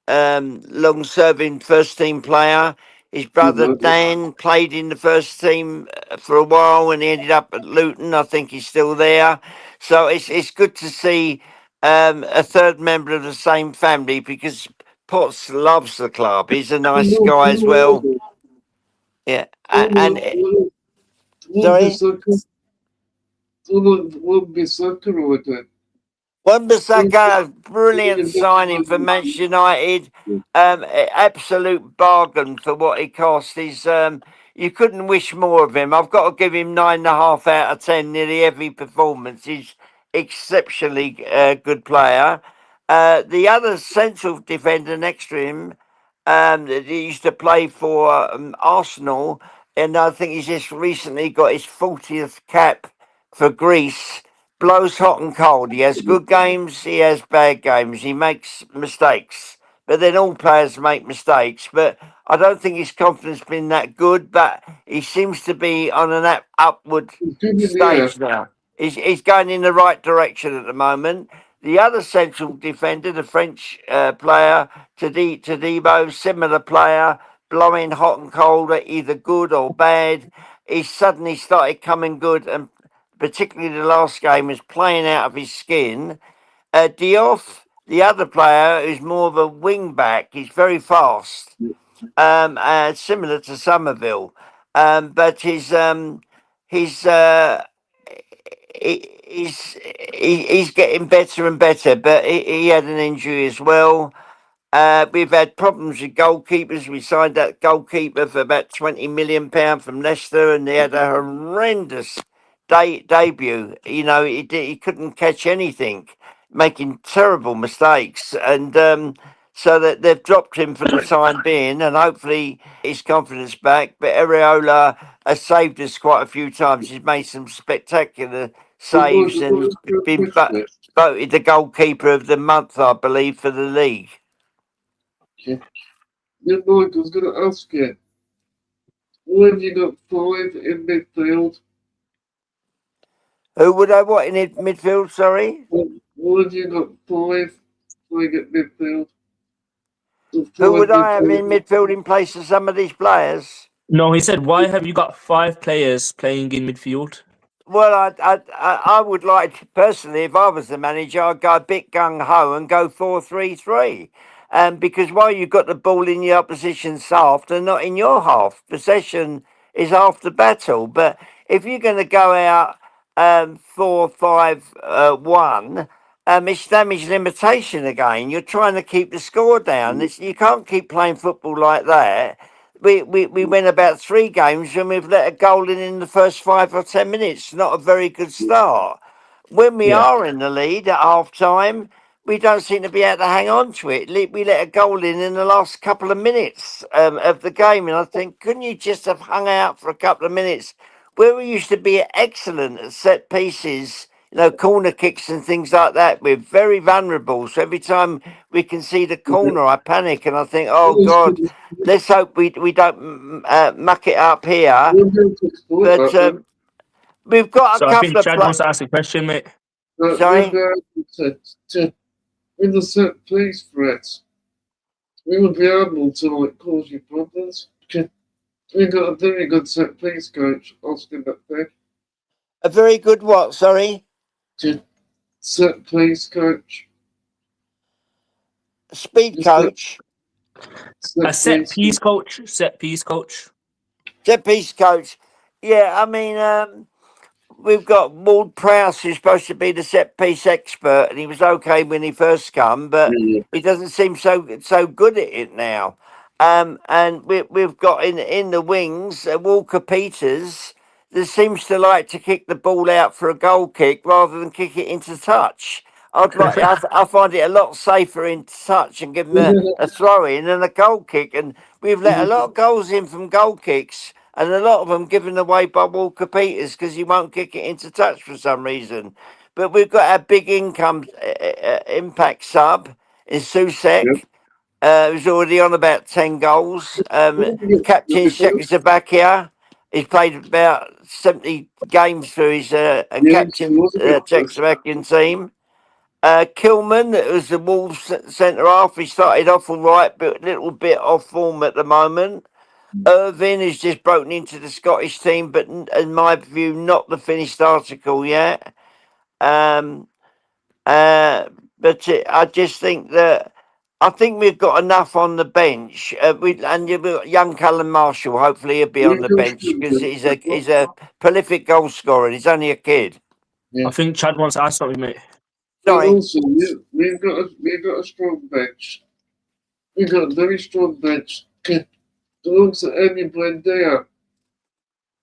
long-serving first-team player. His brother Dan played in the first team for a while, and he ended up at Luton. I think he's still there. So it's good to see a third member of the same family, because Potts loves the club. He's a nice guy as well. Yeah, and sorry. Wan-Bissaka, brilliant signing for Manchester United. Absolute bargain for what he cost. You couldn't wish more of him. I've got to give him 9.5 out of 10 nearly every performance. He's exceptionally good player. The other central defender next to him, that he used to play for Arsenal, and I think he's just recently got his 40th cap for Greece. Blows hot and cold. He has good games, he has bad games, he makes mistakes. But then all players make mistakes. But I don't think his confidence been that good. But he seems to be on an upward He's good in the air. stage now. He's going in the right direction at the moment. The other central defender, the French player, Tadibo, similar player, blowing hot and cold, either good or bad. He's suddenly started coming good, and particularly the last game was playing out of his skin. Diouf, the other player, who's more of a wing back, he's very fast, similar to Somerville, but he's getting better and better. But he had an injury as well. We've had problems with goalkeepers. We signed that goalkeeper for about £20 million from Leicester, and he had a horrendous debut. You know, he couldn't catch anything, making terrible mistakes, and so that they've dropped him for the time being, and hopefully his confidence back. But Areola has saved us quite a few times. He's made some spectacular saves and been voted the goalkeeper of the month, I believe, for the league. Yeah, Mike, I was going to ask you, why have you got 5 in midfield? Who would I want in midfield, sorry? Why have you got 5 playing at midfield? Who would I have in midfield in place of some of these players? No, he said, why have you got 5 players playing in midfield? Well, I would like to, personally, if I was the manager, I'd go a bit gung-ho and go 4-3-3. Because while you've got the ball in the opposition's half, they're not in your half. Possession is half the battle. But if you're going to go out 4-5-1, it's damage limitation again. You're trying to keep the score down. You can't keep playing football like that. We win about 3 games and we've let a goal in the first 5 or 10 minutes. Not a very good start. When we are in the lead at half time, we don't seem to be able to hang on to it. We let a goal in the last couple of minutes of the game. And I think, couldn't you just have hung out for a couple of minutes? Where we used to be excellent at set pieces, you know, corner kicks and things like that, we're very vulnerable. So every time we can see the corner, I panic and I think, oh, God, let's hope we don't muck it up here. But we've got So a I think couple of Chad wants to ask a question, mate. Sorry? In the set piece threats, we would be able to like cause you problems. We got a very good set piece coach, Austin McBeth. A very good what, sorry? Set piece coach. Speed coach. A set piece coach. Set piece coach. Set piece coach. Yeah, I mean, we've got Ward Prowse, who's supposed to be the set piece expert, and he was okay when he first come, but he doesn't seem so good at it now. And we've got in the wings Walker Peters that seems to like to kick the ball out for a goal kick rather than kick it into touch. I find it a lot safer in touch and give him a throw in than a goal kick. And we've let a lot of goals in from goal kicks, and a lot of them given away by Walker Peters because he won't kick it into touch for some reason. But we've got our big impact sub in Susek, who's already on about 10 goals. Captain Czechoslovakia. He's played about 70 games for his and captain Czechoslovakian team. Kilman, that was the Wolves centre half, he started off all right, but a little bit off form at the moment. Irvin has just broken into the Scottish team, but in my view, not the finished article yet. But I just think that I think we've got enough on the bench. And you've got young Callum Marshall. Hopefully, he'll be on the bench because he's a prolific goal scorer. He's only a kid. I think Chad wants to ask something, mate. Sorry. Also, we've got a strong bench. We've got a very strong bench. The looks at Emery Buendia.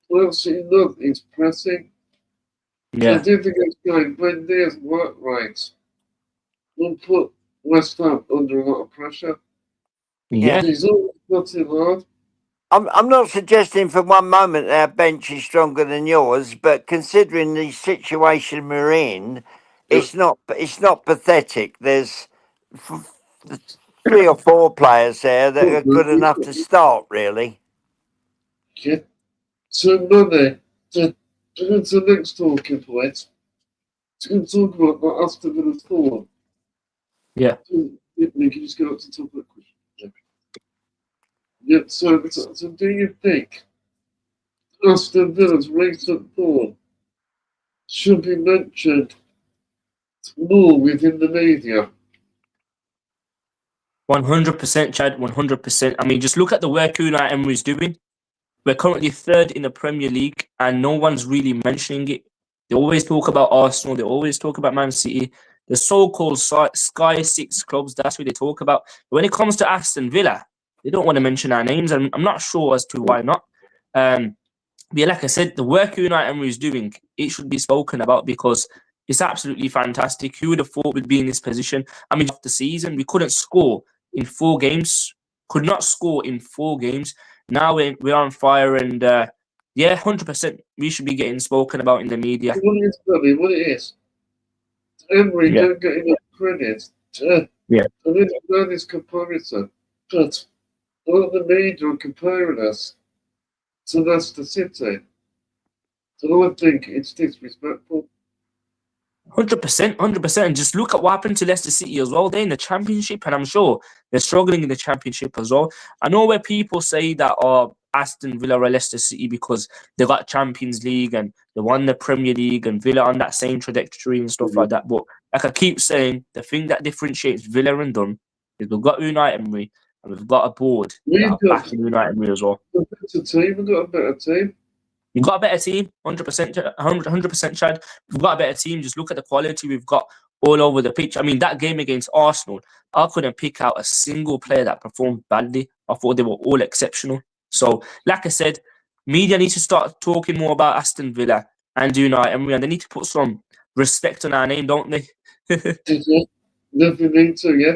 What else he loves is pressing. Yeah. I do think it's going Buendia's work rates will put West Ham under a lot of pressure. Yeah. He's always got it hard. I'm not suggesting for one moment our bench is stronger than yours, but considering the situation we're in, Yeah. it's not pathetic. There's f- 3 or 4 players there that are good enough to start, really. Yeah. So Maani, to the next talking point. To talk about that Aston Villa's form. Yeah. You can just go up to the top of the question. Yeah. So do you think Aston Villa's recent form should be mentioned more within the media? 100%, Chad. 100%. I mean, just look at the work Unai Emery's doing. We're currently 3rd in the Premier League, and no one's really mentioning it. They always talk about Arsenal. They always talk about Man City. The so-called Sky Six clubs, that's what they talk about. But when it comes to Aston Villa, they don't want to mention our names, and I'm not sure as to why not. But yeah, like I said, the work Unai Emery is doing, it should be spoken about because it's absolutely fantastic. Who would have thought we'd be in this position? I mean, after the season, we couldn't score in 4 games. Could not score in 4 games. Now we're on fire, and yeah, 100%, we should be getting spoken about in the media. What it is, Billy, what it is, Emery Yeah. don't get enough credit. Yeah. And then done this comparison, but all the media are comparing us to Leicester City. So I think it's disrespectful. 100%, 100%. And just look at what happened to Leicester City as well. They're in the Championship, and I'm sure they're struggling in the Championship as well. I know where people say that Aston Villa or Leicester City because they got Champions League and they won the Premier League and Villa on that same trajectory and stuff like that. But like I keep saying, the thing that differentiates Villa and them is we've got Unai Emery and we've got a board that are backing Unai Emery as well. We've got a better team. You've got a better team, 100%, 100%, Chad. We've got a better team. Just look at the quality we've got all over the pitch. I mean, that game against Arsenal, I couldn't pick out a single player that performed badly. I thought they were all exceptional. So, like I said, media needs to start talking more about Aston Villa and Unai Emery, and they need to put some respect on our name, don't they? Nothing need to, yeah?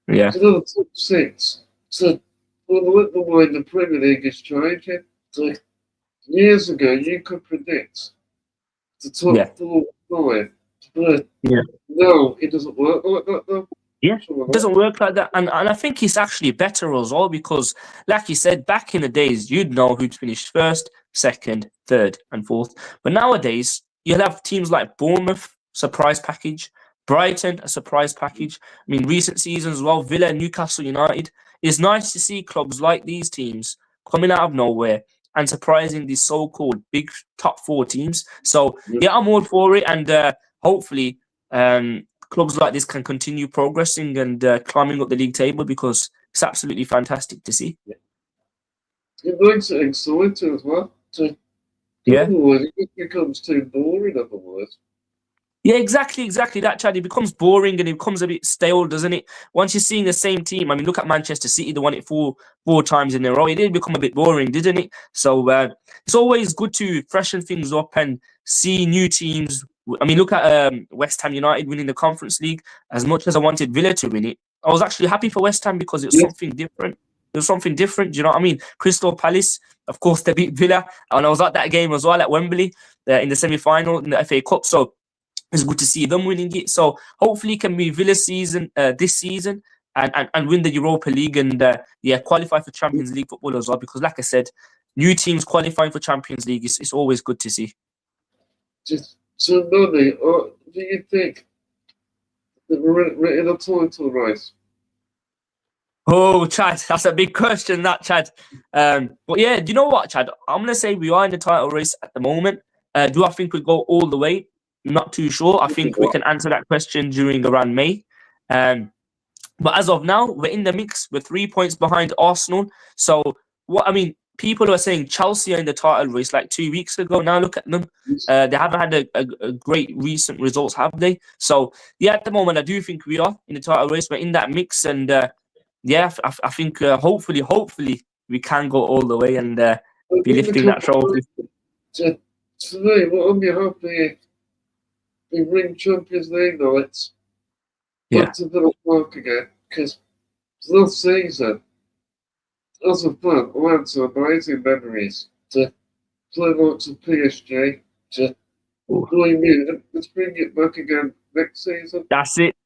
Yeah. It's another top 6. So, the way the Premier League is changing. So, years ago, you could predict the top 4 or 5, but no, it doesn't work like that, though. Yeah, it doesn't work like that. And I think it's actually better as well because, like you said, back in the days, you'd know who'd finish 1st, 2nd, 3rd, and 4th. But nowadays, you'll have teams like Bournemouth, surprise package, Brighton, a surprise package. I mean, recent seasons as well, Villa, Newcastle United. It's nice to see clubs like these teams coming out of nowhere and surprising these so-called big top 4 teams. So, yeah, I'm all for it. And hopefully, clubs like this can continue progressing and climbing up the league table because it's absolutely fantastic to see. It makes it exciting as well. So, otherwise, it becomes too boring otherwise. Yeah, exactly that, Chad. It becomes boring and it becomes a bit stale, doesn't it? Once you're seeing the same team, I mean, look at Manchester City, they won it four times in a row. It did become a bit boring, didn't it? So it's always good to freshen things up and see new teams. I mean, look at West Ham United winning the Conference League. As much as I wanted Villa to win it, I was actually happy for West Ham because it was something different. It was something different, do you know what I mean? Crystal Palace, of course, they beat Villa. And I was at that game as well at Wembley in the semi-final in the FA Cup. So it's good to see them winning it. So hopefully it can be Villa's season this season and win the Europa League and qualify for Champions League football as well. Because like I said, new teams qualifying for Champions League is always good to see. So, Maani, do you think that we're in a title race? Oh, Chad, that's a big question, that, Chad. But yeah, do you know what, Chad? I'm going to say we are in the title race at the moment. Do I think we'll go all the way? Not too sure. I think we can answer that question during around May. But as of now, we're in the mix. We're 3 points behind Arsenal. So, people are saying Chelsea are in the title race like 2 weeks ago. Now look at them. They haven't had a great recent results, have they? So, yeah, at the moment, I do think we are in the title race. We're in that mix. And, I think hopefully, we can go all the way and be lifting that trophy. To me, what I'm happy we win Champions League nights back to Villa Park again, because last season as a fan, I had some amazing memories to play lots of PSG, to join in. Let's bring it back again next season. That's it.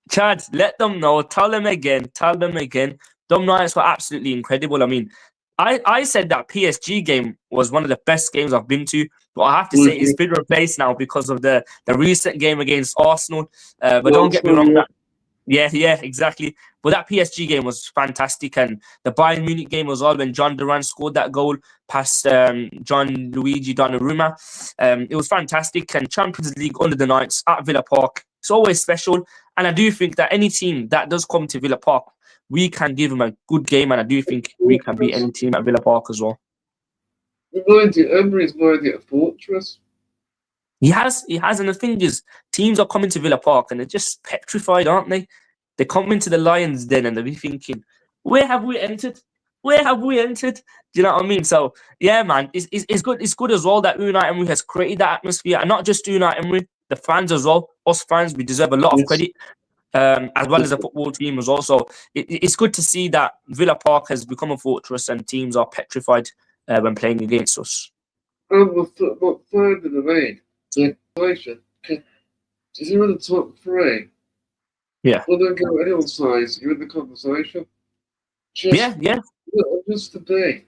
Chad, let them know. Tell them again. Tell them again. Them nights were absolutely incredible. I mean, I said that PSG game was one of the best games I've been to, but I have to say it's been replaced now because of the recent game against Arsenal. But don't get me wrong, yeah, exactly. But that PSG game was fantastic, and the Bayern Munich game was all when John Duran scored that goal past John Luigi Donnarumma. It was fantastic, and Champions League under the Knights at Villa Park, it's always special. And I do think that any team that does come to Villa Park, we can give them a good game, and I do think we can beat any team at Villa Park as well. Emery's made it a fortress. He has, and the thing is, teams are coming to Villa Park and they're just petrified, aren't they? They come into the Lions' Den and they'll be thinking, where have we entered? Where have we entered? Do you know what I mean? So, yeah, man, it's good. It's good as well that Unai Emery has created that atmosphere, and not just Unai Emery, the fans as well. Us fans, we deserve a lot of credit, as well as the football team as well. So, it's good to see that Villa Park has become a fortress and teams are petrified when playing against us. And what third in the main, the conversation. If you're in the top three, yeah, well, don't go anyone's size. You're in the conversation. Yeah. Just to be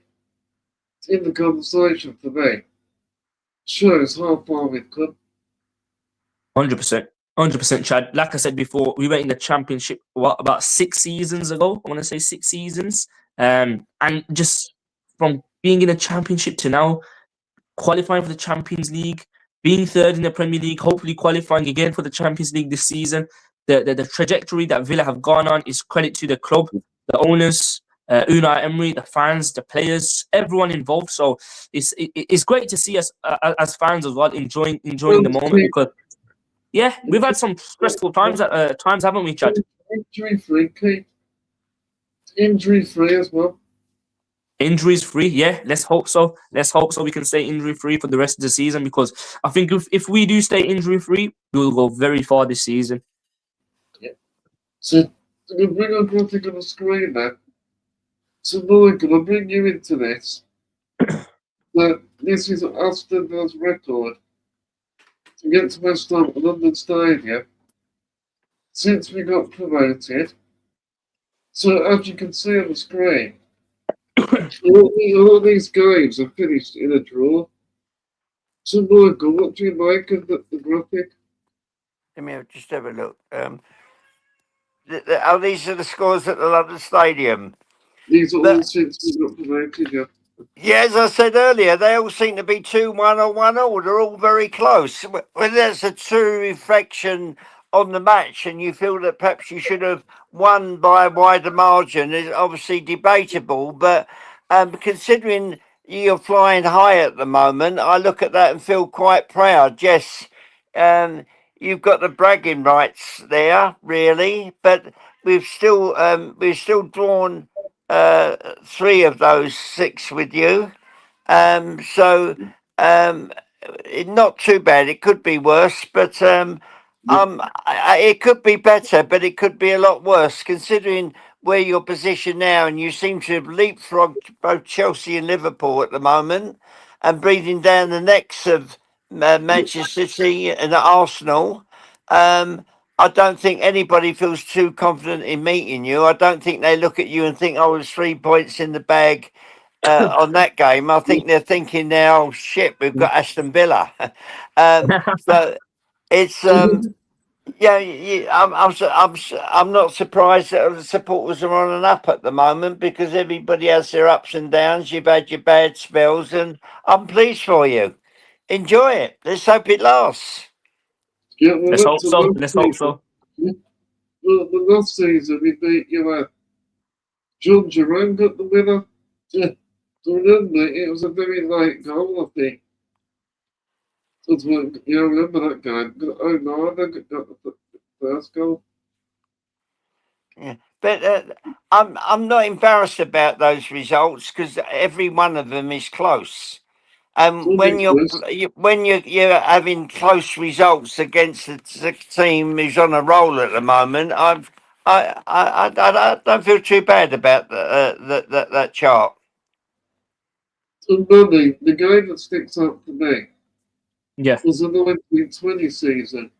in the conversation for me shows how far we've come. 100%, Chad. Like I said before, we were in the Championship about 6 seasons ago. I want to say 6 seasons, and just from being in the Championship to now qualifying for the Champions League, being third in the Premier League, hopefully qualifying again for the Champions League this season. The trajectory that Villa have gone on is credit to the club, the owners, Unai Emery, the fans, the players, everyone involved. So it's great to see us as fans as well enjoying the moment, because yeah, we've had some stressful times haven't we, Chad? Injury free as well. Injuries free, yeah. Let's hope so. Let's hope so we can stay injury free for the rest of the season, because I think if we do stay injury free, we will go very far this season. Yeah. So we'll bring up one thing on the screen there. So Michael, I'll bring you into this. That this is Aston Villa's record to get to West Ham at London Stadium since we got promoted. So as you can see on the screen, all these games are finished in a draw. So Michael, what do you make of the graphic? Let me just have a look. These are the scores at the London Stadium. These are all since we got promoted, yeah. Yeah, as I said earlier, they all seem to be 2-1 or 1-1. They're all very close. Whether that's a true reflection on the match and you feel that perhaps you should have won by a wider margin is obviously debatable. But considering you're flying high at the moment, I look at that and feel quite proud. Yes, you've got the bragging rights there, really, but we've still drawn 3 of those 6 with you. So not too bad. It could be worse, but it could be better, but it could be a lot worse considering where you're positioned now, and you seem to have leapfrogged both Chelsea and Liverpool at the moment and breathing down the necks of Manchester City and Arsenal. I don't think anybody feels too confident in meeting you. I don't think they look at you and think, oh, there's 3 points in the bag on that game. I think they're thinking now, oh, shit, we've got Aston Villa. So it's I'm not surprised that the supporters are on and up at the moment, because everybody has their ups and downs. You've had your bad spells, and I'm pleased for you. Enjoy it. Let's hope it lasts. Yeah, well, Let's hope so. Let's hope so. Yeah. Well, the last season we beat John Jerome got the winner. Yeah. Remember, it was a very late goal, I think. That's what, remember that game. Oh no, they got the first goal. Yeah, but I'm not embarrassed about those results, because every one of them is close. And when you're having close results against the team who's on a roll at the moment, I don't feel too bad about that chart. And Manny, the game that sticks out for me Yeah, was the 1920 season,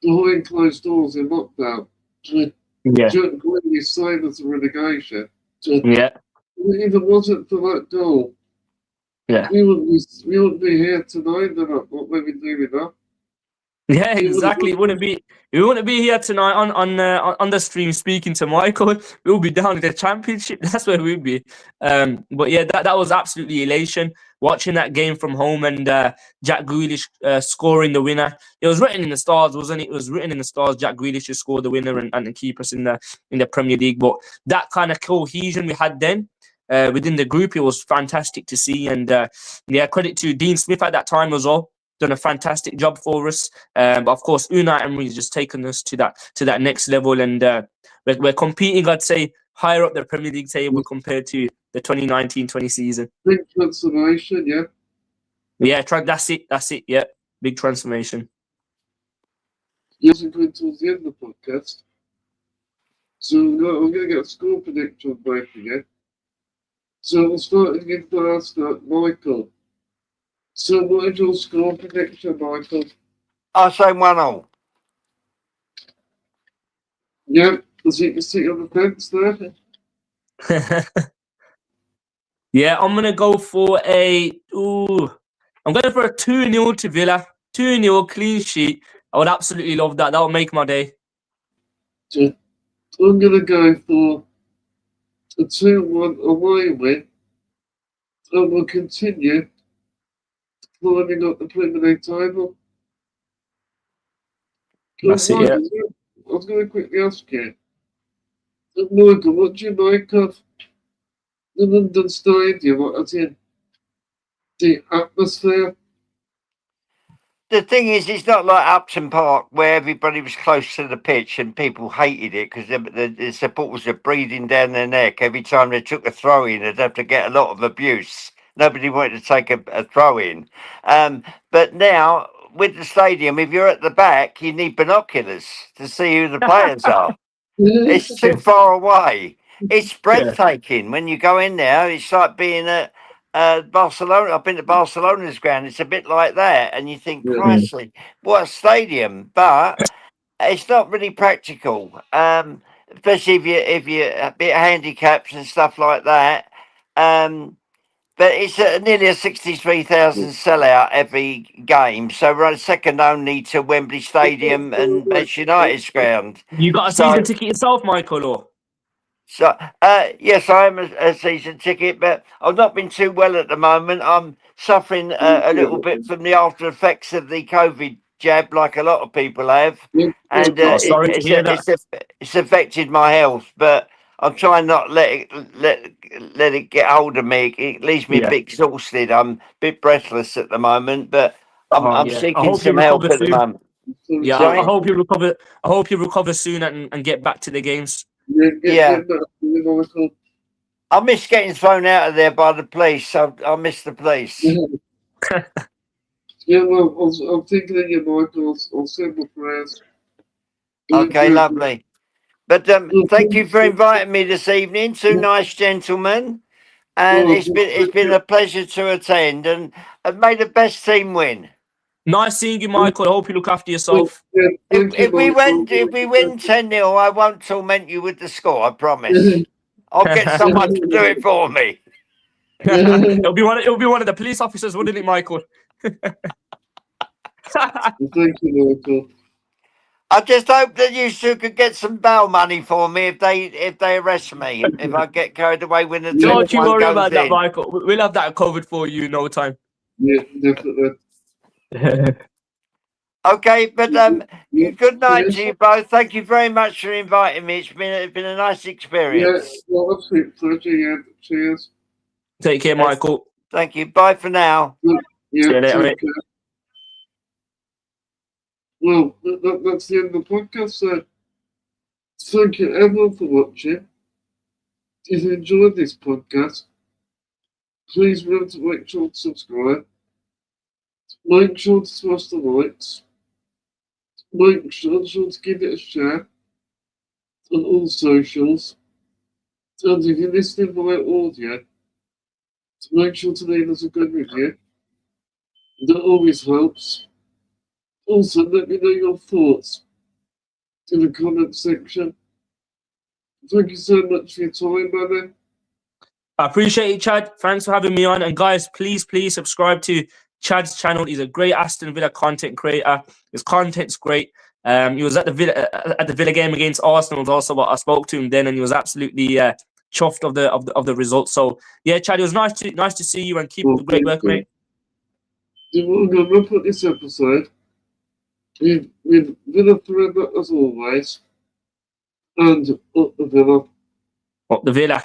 behind closed doors in lockdown. yeah, Jack Greeley saved us a relegation. yeah, If it wasn't for that goal, yeah. we wouldn't be here tonight. Then what we be doing now? Yeah, We would have exactly. It wouldn't be. We wouldn't be here tonight on the stream speaking to Michael. We'll be down in the championship. That's where we'd be. But yeah, that was absolutely elation watching that game from home and Jack Grealish scoring the winner. It was written in the stars, wasn't it? It was written in the stars. Jack Grealish to score the winner and keep us in the Premier League. But that kind of cohesion we had then. Within the group, it was fantastic to see, and yeah, credit to Dean Smith at that time as well. Done a fantastic job for us. But of course, Unai Emery has just taken us to that next level, and we're competing, I'd say, higher up the Premier League table compared to the 2019-20 season. big transformation, yeah. Yeah, that's it. Yeah, big transformation. Yes, and going towards the end of the podcast. So we're going to get a score prediction break again. So we'll start again first, Michael. So what is your score prediction, Michael? I say 1-1. Yeah, does you can sit on the fence there? Yeah, I'm gonna go for I'm going for a 2-0 to Villa. 2-0 clean sheet. I would absolutely love that. That would make my day. So I'm going to go for a 2-1 away win. And we'll continue climbing up the Premier League table. That's it, yeah. I was going to quickly ask you, Michael, what do you make of the London Stadium, as in the atmosphere? The thing is, it's not like Upton Park where everybody was close to the pitch and people hated it because the supporters were breathing down their neck every time they took a throw in. They'd have to get a lot of abuse. Nobody wanted to take a throw in. But now with the stadium, if you're at the back, you need binoculars to see who the players are. It's too far away. It's breathtaking when you go in there. It's like being at Barcelona. I've been to Barcelona's ground. It's a bit like that, and you think, Yeah. Christ, what a stadium! But it's not really practical, especially if you're a bit handicapped and stuff like that. But it's nearly a 63,000 sellout every game, so we're second only to Wembley Stadium and Manchester United's ground. You got a season ticket yourself, Michael, or? So, yes, I am a season ticket, but I've not been too well at the moment. I'm suffering a little bit from the after effects of the COVID jab, like a lot of people have, and Sorry to hear that. it's affected my health. But I'm trying not let it get hold of me. It leaves me a bit exhausted. I'm a bit breathless at the moment, but I'm I seeking hope you some help recover at the soon. moment. Yeah, Sorry? I hope you recover. I hope you recover soon and get back to the games. Yeah. I miss getting thrown out of there by the police. I miss the police. Yeah, well, I'm thinking of you, Michael. I'll send my prayers. Okay, lovely. But thank you for inviting me this evening. Two nice gentlemen, and it's been a pleasure to attend. And may the best team win. Nice seeing you, Michael. I hope you look after yourself. If we win 10-0, I won't torment you with the score. I promise. I'll get someone to do it for me. It'll be one of the police officers, wouldn't it, Michael? Thank you, Michael. I just hope that you two could get some bail money for me if they arrest me. If I get carried away when the Don't you one worry goes about that, in. Michael. We'll have that covered for you in no time. Yeah, definitely. Okay, but good night to you both. Thank you very much for inviting me. It's been a nice experience. Yeah, well, absolute pleasure. Yeah, cheers. Take care, Michael. Thank you. Bye for now. Yeah, See you later, mate. Well, that's the end of the podcast. So, thank you everyone for watching. If you enjoyed this podcast, please remember to make sure to subscribe. Make sure to smash the likes. Make sure to give it a share. on all socials. And if you're listening by audio, to make sure to leave us a good review. That always helps. Also, let me know your thoughts in the comment section. Thank you so much for your time, Maani. I appreciate it, Chad. Thanks for having me on. And guys, please subscribe to Chad's channel. He's a great Aston Villa content creator. His content's great. He was at the Villa game against Arsenal. Also, what I spoke to him then, and he was absolutely chuffed of the results. So yeah, Chad, it was nice to see you and keep up the great work, mate. We're going to wrap up this episode with Villa forever as always, and up the Villa. Up the Villa.